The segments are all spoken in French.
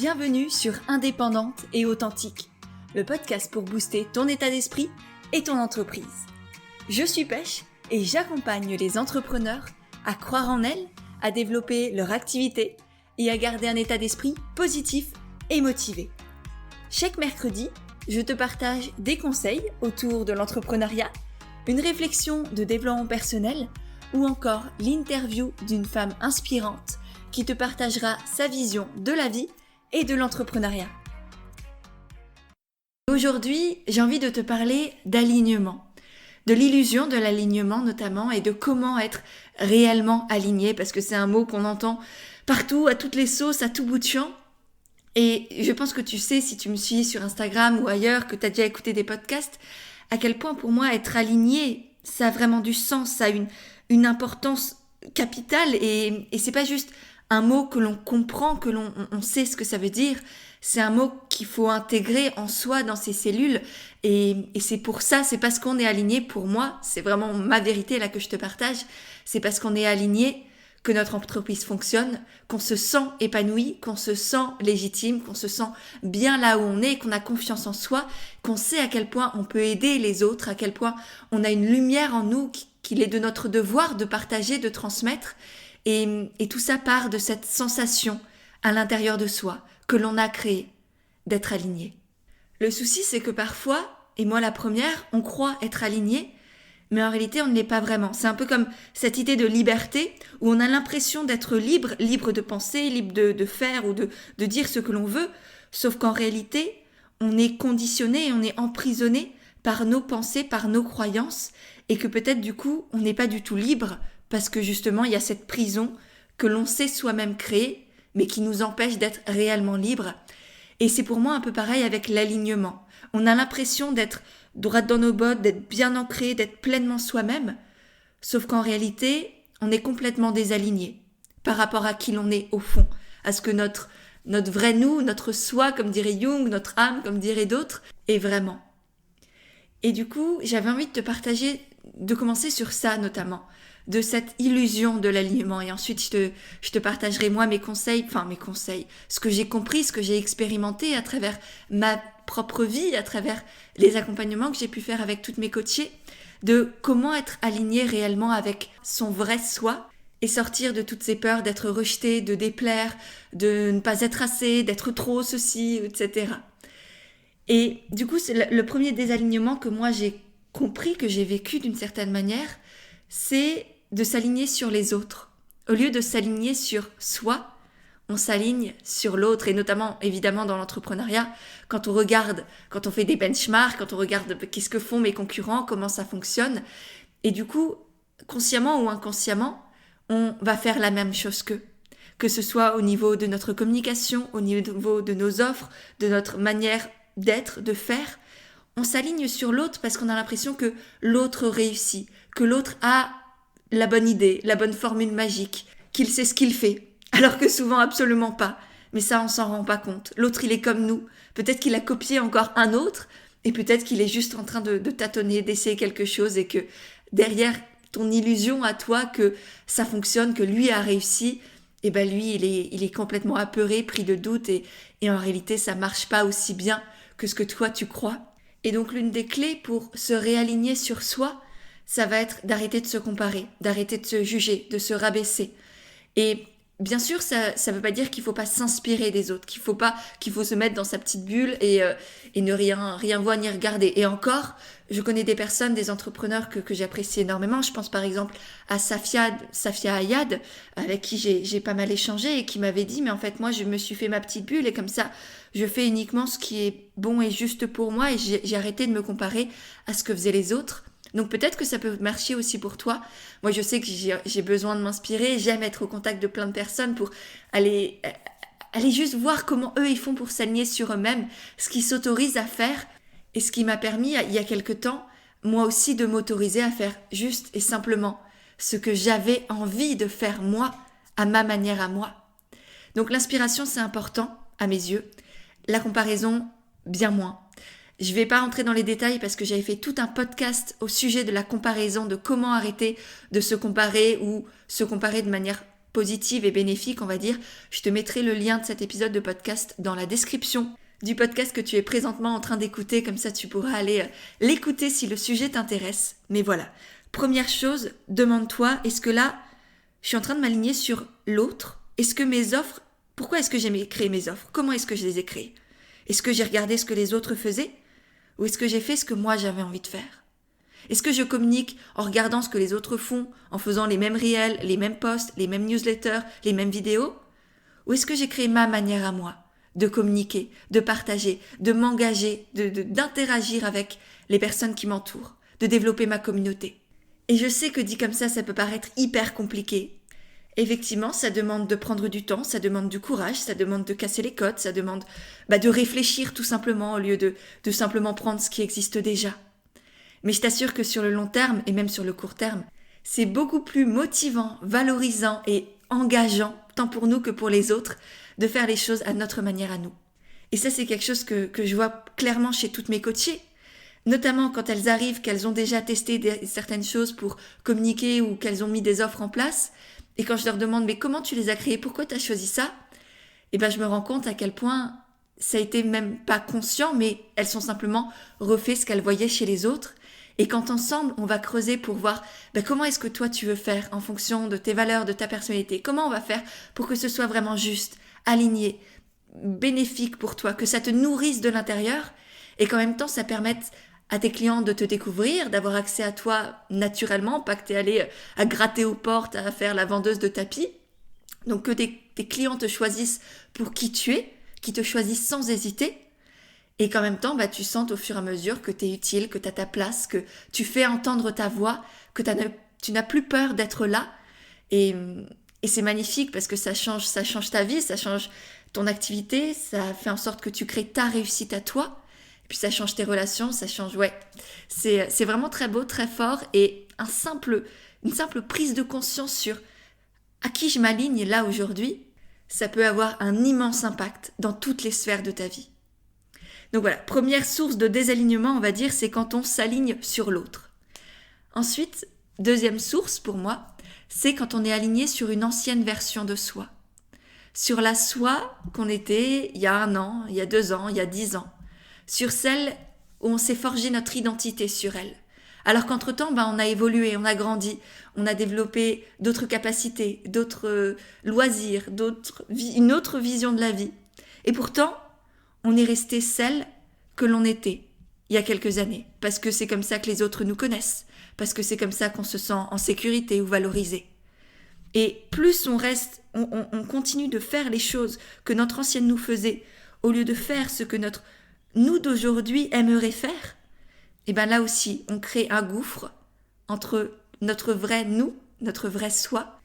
Bienvenue sur Indépendante et Authentique, le podcast pour booster ton état d'esprit et ton entreprise. Je suis Pêche et j'accompagne les entrepreneurs à croire en elles, à développer leur activité et à garder un état d'esprit positif et motivé. Chaque mercredi, je te partage des conseils autour de l'entrepreneuriat, une réflexion de développement personnel ou encore l'interview d'une femme inspirante qui te partagera sa vision de la vie et de l'entrepreneuriat. Aujourd'hui, j'ai envie de te parler d'alignement, de l'illusion de l'alignement notamment et de comment être réellement aligné parce que c'est un mot qu'on entend partout, à toutes les sauces, à tout bout de champ. Et je pense que tu sais, si tu me suis sur Instagram ou ailleurs, que tu as déjà écouté des podcasts, à quel point pour moi être aligné, ça a vraiment du sens, ça a une importance capitale et c'est pas juste un mot que l'on comprend, que l'on sait ce que ça veut dire. C'est un mot qu'il faut intégrer en soi, dans ses cellules. Et c'est pour ça, c'est parce qu'on est aligné, pour moi, c'est vraiment ma vérité là que je te partage, c'est parce qu'on est aligné que notre entreprise fonctionne, qu'on se sent épanoui, qu'on se sent légitime, qu'on se sent bien là où on est, qu'on a confiance en soi, qu'on sait à quel point on peut aider les autres, à quel point on a une lumière en nous qu'il est de notre devoir de partager, de transmettre. Et tout ça part de cette sensation à l'intérieur de soi que l'on a créée d'être aligné. Le souci, c'est que parfois, et moi la première, on croit être aligné, mais en réalité, on ne l'est pas vraiment. C'est un peu comme cette idée de liberté où on a l'impression d'être libre, libre de penser, libre de faire ou de dire ce que l'on veut, sauf qu'en réalité, on est conditionné et on est emprisonné par nos pensées, par nos croyances, et que peut-être du coup, on n'est pas du tout libre parce que justement, il y a cette prison que l'on sait soi-même créer, mais qui nous empêche d'être réellement libre. Et c'est pour moi un peu pareil avec l'alignement. On a l'impression d'être droit dans nos bottes, d'être bien ancré, d'être pleinement soi-même, sauf qu'en réalité, on est complètement désaligné par rapport à qui l'on est au fond, à ce que notre vrai nous, notre soi, comme dirait Jung, notre âme, comme diraient d'autres, est vraiment. Et du coup, j'avais envie de te partager, de commencer sur ça notamment, de cette illusion de l'alignement. Et ensuite, je te partagerai moi mes conseils, ce que j'ai compris, ce que j'ai expérimenté à travers ma propre vie, à travers les accompagnements que j'ai pu faire avec toutes mes coachées, de comment être aligné réellement avec son vrai soi et sortir de toutes ces peurs d'être rejeté, de déplaire, de ne pas être assez, d'être trop ceci, etc. Et du coup, c'est le premier désalignement que moi j'ai compris, que j'ai vécu d'une certaine manière, c'est de s'aligner sur les autres. Au lieu de s'aligner sur soi, on s'aligne sur l'autre, et notamment, évidemment, dans l'entrepreneuriat, quand on regarde, quand on fait des benchmarks, quand on regarde qu'est-ce que font mes concurrents, comment ça fonctionne, et du coup, consciemment ou inconsciemment, on va faire la même chose qu'eux. Que ce soit au niveau de notre communication, au niveau de nos offres, de notre manière d'être, de faire, on s'aligne sur l'autre parce qu'on a l'impression que l'autre réussit, que l'autre a la bonne idée, la bonne formule magique, qu'il sait ce qu'il fait, alors que souvent absolument pas. Mais ça, on s'en rend pas compte. L'autre, il est comme nous. Peut-être qu'il a copié encore un autre, et peut-être qu'il est juste en train de tâtonner, d'essayer quelque chose, et que derrière ton illusion à toi que ça fonctionne, que lui a réussi, et ben lui, il est complètement apeuré, pris de doute, et en réalité, ça marche pas aussi bien que ce que toi tu crois. Et donc l'une des clés pour se réaligner sur soi, ça va être d'arrêter de se comparer, d'arrêter de se juger, de se rabaisser. Et bien sûr, ça veut pas dire qu'il faut pas s'inspirer des autres, qu'il faut se mettre dans sa petite bulle et ne rien voir ni regarder. Et encore, je connais des personnes, des entrepreneurs que j'apprécie énormément. Je pense par exemple à Safia Ayad, avec qui j'ai pas mal échangé et qui m'avait dit, mais en fait moi je me suis fait ma petite bulle et comme ça je fais uniquement ce qui est bon et juste pour moi et j'ai arrêté de me comparer à ce que faisaient les autres. Donc peut-être que ça peut marcher aussi pour toi. Moi, je sais que j'ai besoin de m'inspirer. J'aime être au contact de plein de personnes pour aller juste voir comment eux, ils font pour s'aligner sur eux-mêmes, ce qu'ils s'autorisent à faire. Et ce qui m'a permis, il y a quelque temps, moi aussi, de m'autoriser à faire juste et simplement ce que j'avais envie de faire moi, à ma manière à moi. Donc l'inspiration, c'est important, à mes yeux. La comparaison, bien moins. Je ne vais pas rentrer dans les détails parce que j'avais fait tout un podcast au sujet de la comparaison, de comment arrêter de se comparer ou se comparer de manière positive et bénéfique, on va dire, je te mettrai le lien de cet épisode de podcast dans la description du podcast que tu es présentement en train d'écouter, comme ça tu pourras aller l'écouter si le sujet t'intéresse. Mais voilà, première chose, demande-toi, est-ce que là, je suis en train de m'aligner sur l'autre? Est-ce que mes offres, pourquoi est-ce que j'ai créé mes offres? Comment est-ce que je les ai créées? Est-ce que j'ai regardé ce que les autres faisaient? Ou est-ce que j'ai fait ce que moi j'avais envie de faire? Est-ce que je communique en regardant ce que les autres font, en faisant les mêmes réels, les mêmes posts, les mêmes newsletters, les mêmes vidéos? Ou est-ce que j'ai créé ma manière à moi de communiquer, de partager, de m'engager, d'interagir avec les personnes qui m'entourent, de développer ma communauté? Et je sais que dit comme ça peut paraître hyper compliqué. Effectivement, ça demande de prendre du temps, ça demande du courage, ça demande de casser les codes, ça demande de réfléchir tout simplement au lieu de simplement prendre ce qui existe déjà. Mais je t'assure que sur le long terme et même sur le court terme, c'est beaucoup plus motivant, valorisant et engageant, tant pour nous que pour les autres, de faire les choses à notre manière à nous. Et ça, c'est quelque chose que je vois clairement chez toutes mes coachées, notamment quand elles arrivent, qu'elles ont déjà testé certaines choses pour communiquer ou qu'elles ont mis des offres en place. Et quand je leur demande « mais comment tu les as créées? Pourquoi tu as choisi ça ?» je me rends compte à quel point ça a été même pas conscient, mais elles sont simplement refait ce qu'elles voyaient chez les autres. Et quand ensemble, on va creuser pour voir comment est-ce que toi tu veux faire en fonction de tes valeurs, de ta personnalité. Comment on va faire pour que ce soit vraiment juste, aligné, bénéfique pour toi, que ça te nourrisse de l'intérieur et qu'en même temps ça permette à tes clients de te découvrir, d'avoir accès à toi naturellement, pas que tu es allé à gratter aux portes, à faire la vendeuse de tapis. Donc que tes clients te choisissent pour qui tu es, qui te choisissent sans hésiter, et qu'en même temps, tu sentes au fur et à mesure que tu es utile, que tu as ta place, que tu fais entendre ta voix, que tu n'as plus peur d'être là. Et c'est magnifique parce que ça change ta vie, ça change ton activité, ça fait en sorte que tu crées ta réussite à toi. Et puis ça change tes relations, ça change, c'est vraiment très beau, très fort et une simple prise de conscience sur à qui je m'aligne là aujourd'hui, ça peut avoir un immense impact dans toutes les sphères de ta vie. Donc voilà, première source de désalignement, on va dire, c'est quand on s'aligne sur l'autre. Ensuite, deuxième source pour moi, c'est quand on est aligné sur une ancienne version de soi. Sur la soi qu'on était il y a 1 an, il y a 2 ans, il y a 10 ans. Sur celle où on s'est forgé notre identité sur elle. Alors qu'entre-temps, on a évolué, on a grandi, on a développé d'autres capacités, d'autres loisirs, une autre vision de la vie. Et pourtant, on est resté celle que l'on était il y a quelques années, parce que c'est comme ça que les autres nous connaissent, parce que c'est comme ça qu'on se sent en sécurité ou valorisé. Et plus on continue de faire les choses que notre ancienne nous faisait, au lieu de faire ce que notre nous d'aujourd'hui aimerait faire, et là aussi, on crée un gouffre entre notre vrai nous, notre vrai soi,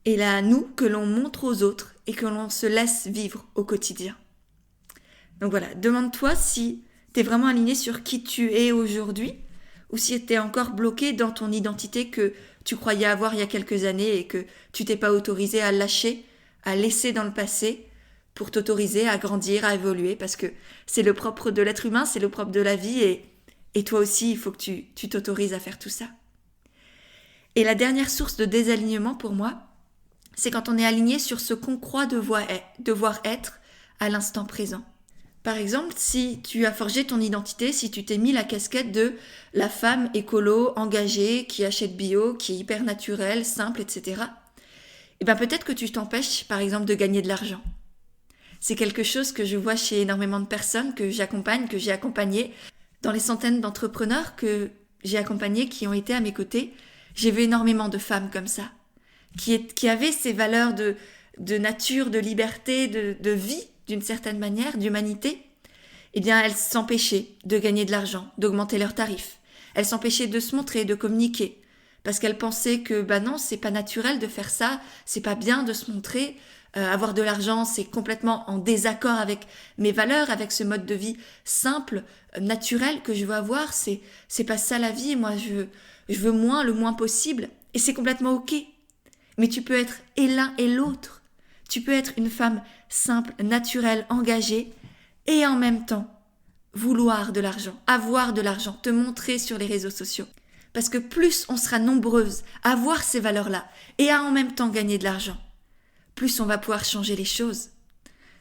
et la nous que l'on montre aux autres et que l'on se laisse vivre au quotidien. Donc voilà, demande-toi si tu es vraiment aligné sur qui tu es aujourd'hui ou si tu es encore bloqué dans ton identité que tu croyais avoir il y a quelques années et que tu t'es pas autorisé à lâcher, à laisser dans le passé pour t'autoriser à grandir, à évoluer, parce que c'est le propre de l'être humain, c'est le propre de la vie, et toi aussi, il faut que tu t'autorises à faire tout ça. Et la dernière source de désalignement pour moi, c'est quand on est aligné sur ce qu'on croit devoir être à l'instant présent. Par exemple, si tu as forgé ton identité, si tu t'es mis la casquette de la femme écolo, engagée, qui achète bio, qui est hyper naturelle, simple, etc., peut-être que tu t'empêches, par exemple, de gagner de l'argent. C'est quelque chose que je vois chez énormément de personnes que j'accompagne, que j'ai accompagnées. Dans les centaines d'entrepreneurs que j'ai accompagnés qui ont été à mes côtés, j'ai vu énormément de femmes comme ça, qui avaient ces valeurs de nature, de liberté, de vie, d'une certaine manière, d'humanité. Elles s'empêchaient de gagner de l'argent, d'augmenter leurs tarifs. Elles s'empêchaient de se montrer, de communiquer, parce qu'elles pensaient que non, c'est pas naturel de faire ça, c'est pas bien de se montrer. Avoir de l'argent, c'est complètement en désaccord avec mes valeurs, avec ce mode de vie simple, naturel que je veux avoir. C'est pas ça la vie. Moi, je veux moins, le moins possible. Et c'est complètement ok. Mais tu peux être et l'un et l'autre. Tu peux être une femme simple, naturelle, engagée, et en même temps vouloir de l'argent, avoir de l'argent, te montrer sur les réseaux sociaux. Parce que plus on sera nombreuses à avoir ces valeurs-là et à en même temps gagner de l'argent, plus on va pouvoir changer les choses.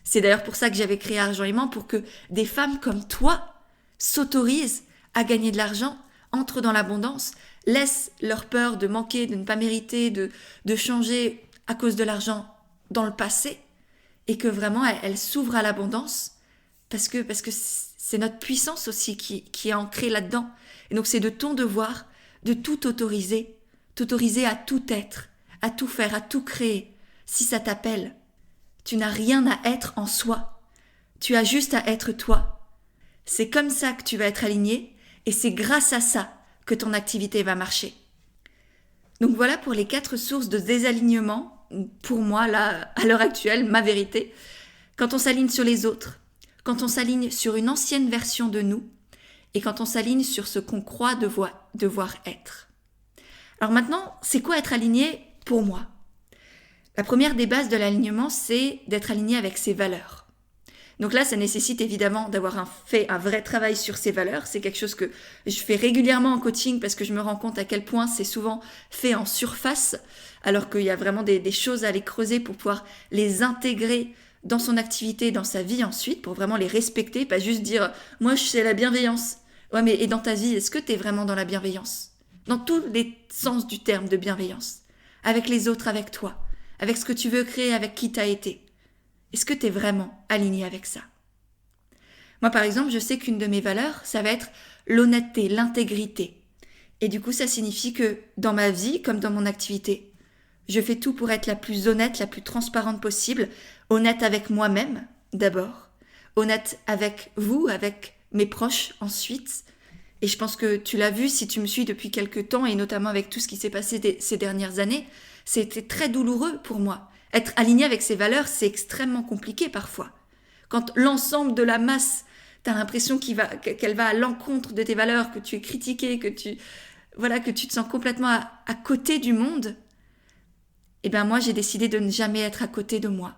C'est d'ailleurs pour ça que j'avais créé Argent Aimant, pour que des femmes comme toi s'autorisent à gagner de l'argent, entrent dans l'abondance, laissent leur peur de manquer, de ne pas mériter, de changer à cause de l'argent dans le passé, et que vraiment elles s'ouvrent à l'abondance, parce que c'est notre puissance aussi qui est ancrée là-dedans. Et donc c'est de ton devoir de tout t'autoriser à tout être, à tout faire, à tout créer, si ça t'appelle. Tu n'as rien à être en soi, tu as juste à être toi. C'est comme ça que tu vas être aligné, et c'est grâce à ça que ton activité va marcher. Donc voilà pour les 4 sources de désalignement, pour moi, là, à l'heure actuelle, ma vérité. Quand on s'aligne sur les autres, quand on s'aligne sur une ancienne version de nous, et quand on s'aligne sur ce qu'on croit devoir être. Alors maintenant, c'est quoi être aligné pour moi ? La première des bases de l'alignement, c'est d'être aligné avec ses valeurs. Donc là, ça nécessite évidemment d'avoir fait un vrai travail sur ses valeurs. C'est quelque chose que je fais régulièrement en coaching, parce que je me rends compte à quel point c'est souvent fait en surface, alors qu'il y a vraiment des choses à aller creuser pour pouvoir les intégrer dans son activité, dans sa vie ensuite, pour vraiment les respecter, pas juste dire « moi, c'est la bienveillance ». Ouais, mais et dans ta vie, est-ce que tu es vraiment dans la bienveillance ? Dans tous les sens du terme de bienveillance. Avec les autres, avec toi. Avec ce que tu veux créer, avec qui tu as été. Est-ce que tu es vraiment aligné avec ça ? Moi, par exemple, je sais qu'une de mes valeurs, ça va être l'honnêteté, l'intégrité. Et du coup, ça signifie que dans ma vie, comme dans mon activité, je fais tout pour être la plus honnête, la plus transparente possible. Honnête avec moi-même, d'abord. Honnête avec vous, avec mes proches, ensuite. Et je pense que tu l'as vu si tu me suis depuis quelques temps, et notamment avec tout ce qui s'est passé ces dernières années. C'était très douloureux pour moi. Être aligné avec ses valeurs, c'est extrêmement compliqué parfois. Quand l'ensemble de la masse, tu as l'impression qu'elle va à l'encontre de tes valeurs, que tu es critiqué, que tu te sens complètement à côté du monde, eh bien moi j'ai décidé de ne jamais être à côté de moi,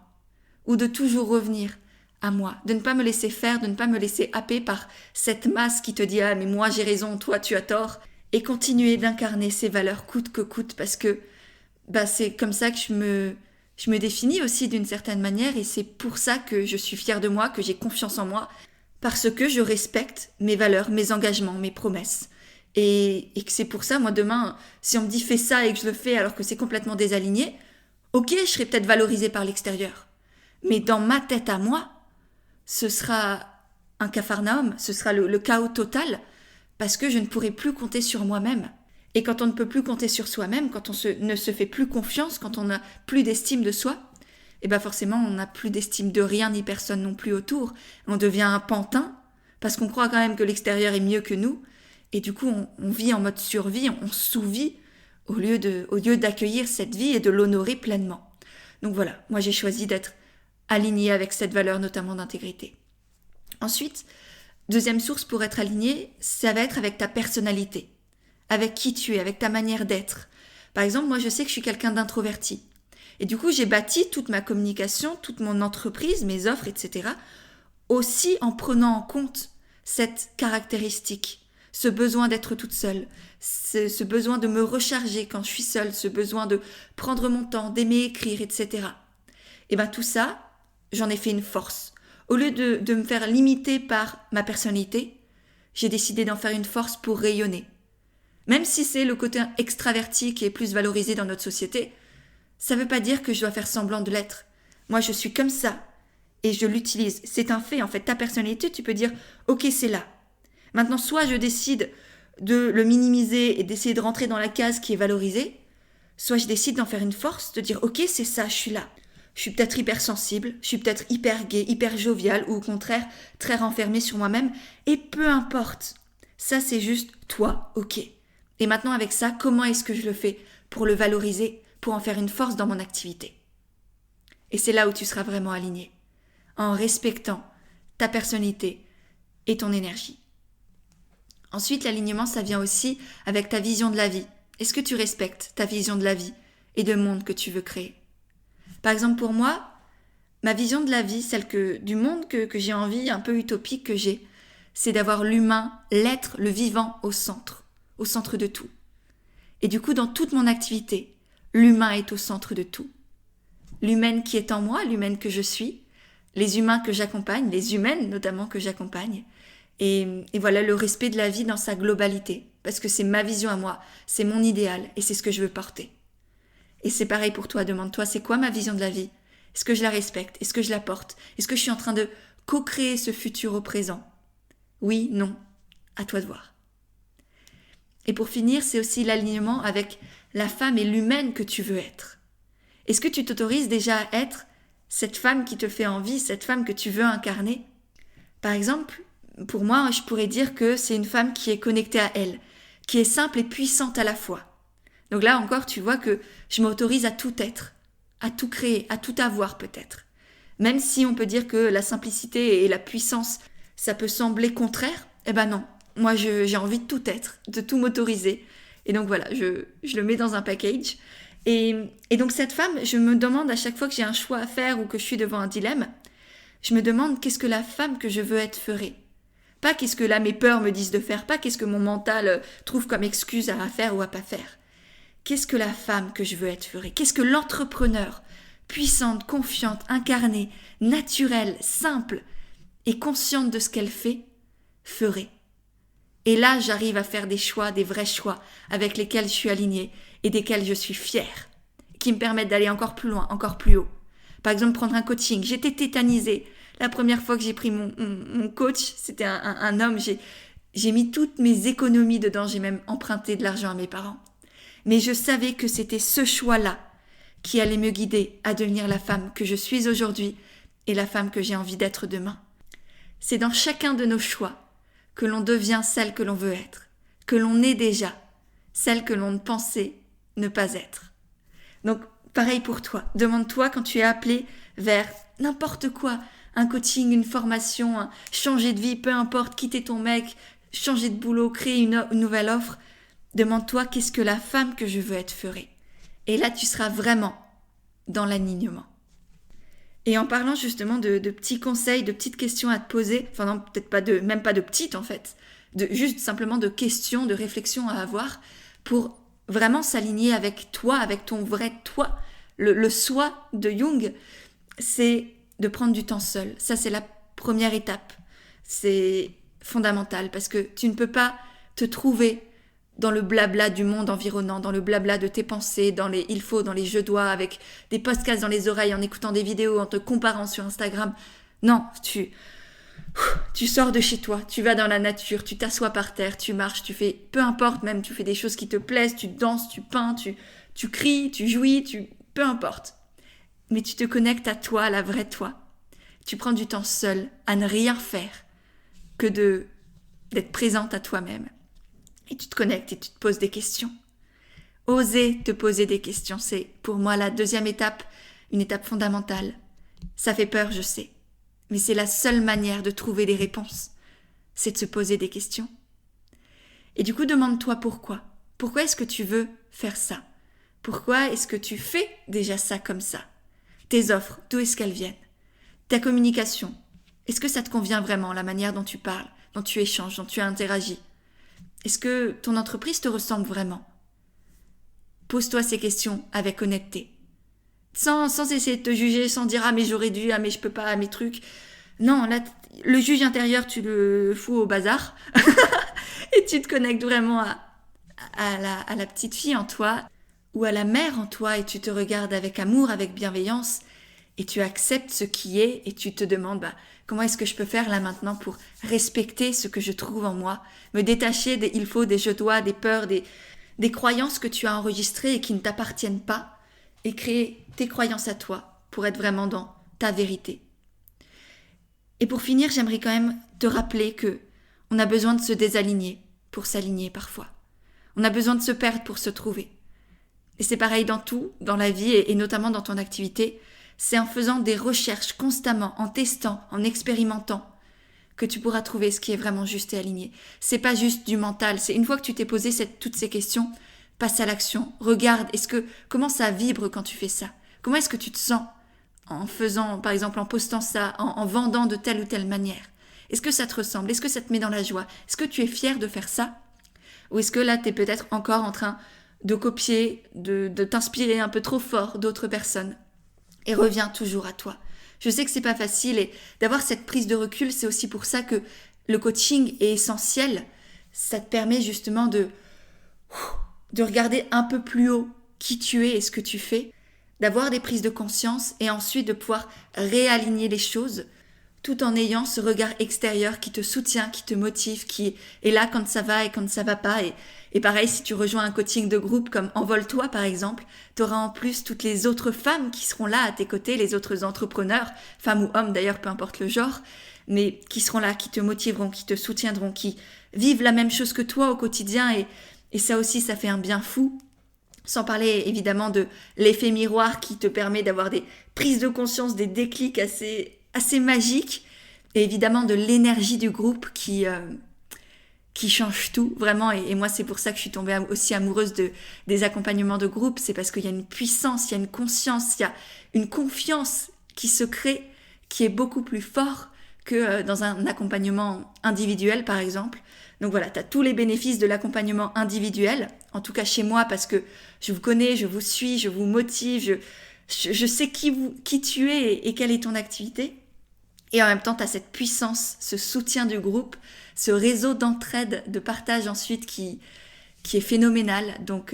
ou de toujours revenir à moi, de ne pas me laisser faire, de ne pas me laisser happer par cette masse qui te dit « Ah mais moi j'ai raison, toi tu as tort », et continuer d'incarner ces valeurs coûte que coûte, parce que c'est comme ça que je me définis aussi d'une certaine manière, et c'est pour ça que je suis fière de moi, que j'ai confiance en moi, parce que je respecte mes valeurs, mes engagements, mes promesses. Et que c'est pour ça, moi demain, si on me dit fais ça et que je le fais alors que c'est complètement désaligné, ok, je serai peut-être valorisée par l'extérieur. Mais dans ma tête à moi, ce sera un capharnaüm, ce sera le chaos total, parce que je ne pourrai plus compter sur moi-même. Et quand on ne peut plus compter sur soi-même, quand ne se fait plus confiance, quand on n'a plus d'estime de soi, forcément on n'a plus d'estime de rien ni personne non plus autour. On devient un pantin, parce qu'on croit quand même que l'extérieur est mieux que nous, et du coup on vit en mode survie, on sous-vit, au lieu d'accueillir cette vie et de l'honorer pleinement. Donc voilà, moi j'ai choisi d'être alignée avec cette valeur, notamment d'intégrité. Ensuite, deuxième source pour être aligné, ça va être avec ta personnalité. Avec qui tu es, avec ta manière d'être. Par exemple, moi je sais que je suis quelqu'un d'introverti. Et du coup, j'ai bâti toute ma communication, toute mon entreprise, mes offres, etc. aussi en prenant en compte cette caractéristique, ce besoin d'être toute seule, ce besoin de me recharger quand je suis seule, ce besoin de prendre mon temps, d'aimer écrire, etc. Et tout ça, j'en ai fait une force. Au lieu de me faire limiter par ma personnalité, j'ai décidé d'en faire une force pour rayonner. Même si c'est le côté extraverti qui est plus valorisé dans notre société, ça ne veut pas dire que je dois faire semblant de l'être. Moi, je suis comme ça et je l'utilise. C'est un fait, en fait. Ta personnalité, tu peux dire « Ok, c'est là ». Maintenant, soit je décide de le minimiser et d'essayer de rentrer dans la case qui est valorisée, soit je décide d'en faire une force, de dire « Ok, c'est ça, je suis là ». Je suis peut-être hypersensible, je suis peut-être hyper gaie, hyper joviale ou au contraire très renfermée sur moi-même. Et peu importe, ça c'est juste toi, ok. Et maintenant avec ça, comment est-ce que je le fais pour le valoriser, pour en faire une force dans mon activité ? Et c'est là où tu seras vraiment aligné, en respectant ta personnalité et ton énergie. Ensuite, l'alignement, ça vient aussi avec ta vision de la vie. Est-ce que tu respectes ta vision de la vie et de monde que tu veux créer ? Par exemple, pour moi, ma vision de la vie, du monde que j'ai envie, un peu utopique que j'ai, c'est d'avoir l'humain, l'être, le vivant au centre de tout. Et du coup, dans toute mon activité, l'humain est au centre de tout. l'humaine qui est en moi, l'humaine que je suis, les humains que j'accompagne, les humaines notamment que j'accompagne, et voilà le respect de la vie dans sa globalité, parce que c'est ma vision à moi, c'est mon idéal, et c'est ce que je veux porter. Et c'est pareil pour toi, demande-toi, c'est quoi ma vision de la vie? Est-ce que je la respecte? Est-ce que je la porte? Est-ce que je suis en train de co-créer ce futur au présent? Oui, non, à toi de voir. Et pour finir, c'est aussi l'alignement avec la femme et l'humaine que tu veux être. Est-ce que tu t'autorises déjà à être cette femme qui te fait envie, cette femme que tu veux incarner? Par exemple, pour moi, je pourrais dire que c'est une femme qui est connectée à elle, qui est simple et puissante à la fois. Donc là encore, tu vois que je m'autorise à tout être, à tout créer, à tout avoir peut-être. Même si on peut dire que la simplicité et la puissance, ça peut sembler contraire, eh ben non. Moi, j'ai envie de tout être, de tout m'autoriser. Et donc voilà, je le mets dans un package. Et donc cette femme, je me demande à chaque fois que j'ai un choix à faire ou que je suis devant un dilemme, je me demande qu'est-ce que la femme que je veux être ferait. Pas qu'est-ce que là mes peurs me disent de faire, pas qu'est-ce que mon mental trouve comme excuse à faire ou à pas faire. Qu'est-ce que la femme que je veux être ferait? Qu'est-ce que l'entrepreneur, puissante, confiante, incarnée, naturelle, simple et consciente de ce qu'elle fait, ferait? Et là, j'arrive à faire des choix, des vrais choix, avec lesquels je suis alignée et desquels je suis fière, qui me permettent d'aller encore plus loin, encore plus haut. Par exemple, prendre un coaching. J'étais tétanisée. La première fois que j'ai pris mon coach, c'était un homme, j'ai mis toutes mes économies dedans, j'ai même emprunté de l'argent à mes parents. Mais je savais que c'était ce choix-là qui allait me guider à devenir la femme que je suis aujourd'hui et la femme que j'ai envie d'être demain. C'est dans chacun de nos choix que l'on devient celle que l'on veut être, que l'on est déjà, celle que l'on pensait ne pas être. Donc, pareil pour toi. Demande-toi quand tu es appelé vers n'importe quoi, un coaching, une formation, changer de vie, peu importe, quitter ton mec, changer de boulot, créer une nouvelle offre. Demande-toi qu'est-ce que la femme que je veux être ferait. Et là, tu seras vraiment dans l'alignement. Et en parlant justement de petits conseils, de petites questions à te poser, enfin non, peut-être pas même pas de petites en fait, juste simplement de questions, de réflexions à avoir pour vraiment s'aligner avec toi, avec ton vrai toi, le soi de Jung, c'est de prendre du temps seul. Ça, c'est la première étape. C'est fondamental parce que tu ne peux pas te trouver dans le blabla du monde environnant, dans le blabla de tes pensées, dans les il faut, dans les je dois, avec des podcasts dans les oreilles, en écoutant des vidéos, en te comparant sur Instagram. Non, tu sors de chez toi, tu vas dans la nature, tu t'assois par terre, tu marches, tu fais, peu importe même, tu fais des choses qui te plaisent, tu danses, tu peins, tu cries, tu jouis, peu importe. Mais tu te connectes à toi, à la vraie toi. Tu prends du temps seul, à ne rien faire, que d'être présente à toi-même. Et tu te connectes et tu te poses des questions. Oser te poser des questions, c'est pour moi la deuxième étape, une étape fondamentale. Ça fait peur, je sais. Mais c'est la seule manière de trouver des réponses. C'est de se poser des questions. Et du coup, demande-toi pourquoi. Pourquoi est-ce que tu veux faire ça? Pourquoi est-ce que tu fais déjà ça comme ça? Tes offres, d'où est-ce qu'elles viennent? Ta communication, est-ce que ça te convient vraiment, la manière dont tu parles, dont tu échanges, dont tu interagis? Est-ce que ton entreprise te ressemble vraiment? Pose-toi ces questions avec honnêteté. Sans essayer de te juger, sans dire « Ah mais j'aurais dû, ah mais je peux pas, ah mes trucs ». Non, là, le juge intérieur, tu le fous au bazar et tu te connectes vraiment à la petite fille en toi ou à la mère en toi et tu te regardes avec amour, avec bienveillance et tu acceptes ce qui est et tu te demandes comment est-ce que je peux faire là maintenant pour respecter ce que je trouve en moi, me détacher des il faut, des je dois, des peurs, des croyances que tu as enregistrées et qui ne t'appartiennent pas et créer tes croyances à toi pour être vraiment dans ta vérité. Et pour finir, j'aimerais quand même te rappeler que on a besoin de se désaligner pour s'aligner parfois. On a besoin de se perdre pour se trouver. Et c'est pareil dans tout, dans la vie et notamment dans ton activité. C'est en faisant des recherches constamment, en testant, en expérimentant, que tu pourras trouver ce qui est vraiment juste et aligné. C'est pas juste du mental, c'est une fois que tu t'es posé toutes ces questions, passe à l'action, regarde, comment ça vibre quand tu fais ça? Comment est-ce que tu te sens en faisant, par exemple, en postant ça, en vendant de telle ou telle manière? Est-ce que ça te ressemble? Est-ce que ça te met dans la joie? Est-ce que tu es fier de faire ça? Ou est-ce que là, tu es peut-être encore en train de copier, de t'inspirer un peu trop fort d'autres personnes? et reviens toujours à toi. Je sais que c'est pas facile et d'avoir cette prise de recul, c'est aussi pour ça que le coaching est essentiel. Ça te permet justement de regarder un peu plus haut qui tu es et ce que tu fais, d'avoir des prises de conscience et ensuite de pouvoir réaligner les choses tout en ayant ce regard extérieur qui te soutient, qui te motive, qui est là quand ça va et quand ça va pas. Et pareil, si tu rejoins un coaching de groupe comme Envole-toi par exemple, tu auras en plus toutes les autres femmes qui seront là à tes côtés, les autres entrepreneurs, femmes ou hommes d'ailleurs, peu importe le genre, mais qui seront là, qui te motiveront, qui te soutiendront, qui vivent la même chose que toi au quotidien. Et ça aussi, ça fait un bien fou. Sans parler évidemment de l'effet miroir qui te permet d'avoir des prises de conscience, des déclics assez magiques. Et évidemment de l'énergie du groupe qui change tout, vraiment. Et moi, c'est pour ça que je suis tombée aussi amoureuse des accompagnements de groupe. C'est parce qu'il y a une puissance, il y a une conscience, il y a une confiance qui se crée, qui est beaucoup plus fort que dans un accompagnement individuel, par exemple. Donc voilà, tu as tous les bénéfices de l'accompagnement individuel, en tout cas chez moi, parce que je vous connais, je vous suis, je vous motive, je sais qui tu es et quelle est ton activité. Et en même temps, tu as cette puissance, ce soutien du groupe, ce réseau d'entraide, de partage ensuite qui est phénoménal. Donc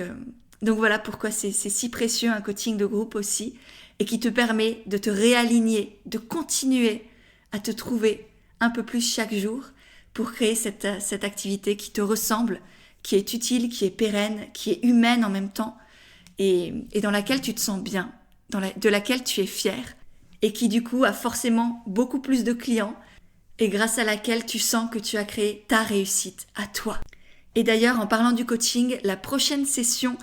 voilà pourquoi c'est si précieux un coaching de groupe aussi, et qui te permet de te réaligner, de continuer à te trouver un peu plus chaque jour, pour créer cette activité qui te ressemble, qui est utile, qui est pérenne, qui est humaine en même temps, et dans laquelle tu te sens bien, de laquelle tu es fier, et qui du coup a forcément beaucoup plus de clients, et grâce à laquelle tu sens que tu as créé ta réussite à toi. Et d'ailleurs, en parlant du coaching, la prochaine session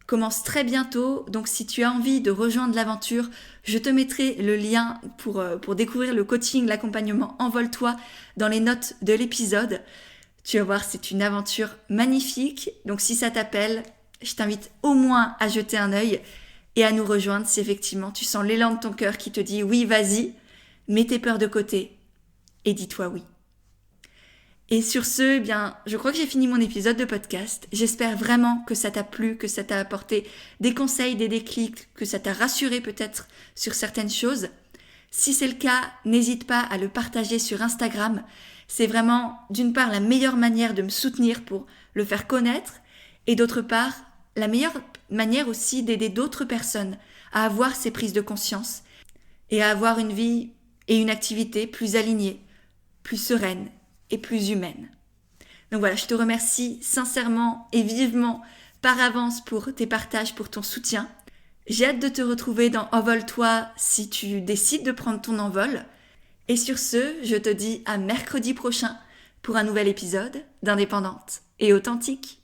commence très bientôt, donc si tu as envie de rejoindre l'aventure, je te mettrai le lien pour découvrir le coaching, l'accompagnement Envole-toi dans les notes de l'épisode. Tu vas voir, c'est une aventure magnifique, donc si ça t'appelle, je t'invite au moins à jeter un œil et à nous rejoindre si effectivement tu sens l'élan de ton cœur qui te dit oui, vas-y, mets tes peurs de côté et dis-toi oui. Et sur ce, eh bien, je crois que j'ai fini mon épisode de podcast. J'espère vraiment que ça t'a plu, que ça t'a apporté des conseils, des déclics, que ça t'a rassuré peut-être sur certaines choses. Si c'est le cas, n'hésite pas à le partager sur Instagram. C'est vraiment, d'une part, la meilleure manière de me soutenir pour le faire connaître, et d'autre part, la meilleure manière aussi d'aider d'autres personnes à avoir ces prises de conscience et à avoir une vie et une activité plus alignées, plus sereines et plus humaine. Donc voilà, je te remercie sincèrement et vivement par avance pour tes partages, pour ton soutien. J'ai hâte de te retrouver dans Envole-toi si tu décides de prendre ton envol. Et sur ce, je te dis à mercredi prochain pour un nouvel épisode d'Indépendante et Authentique.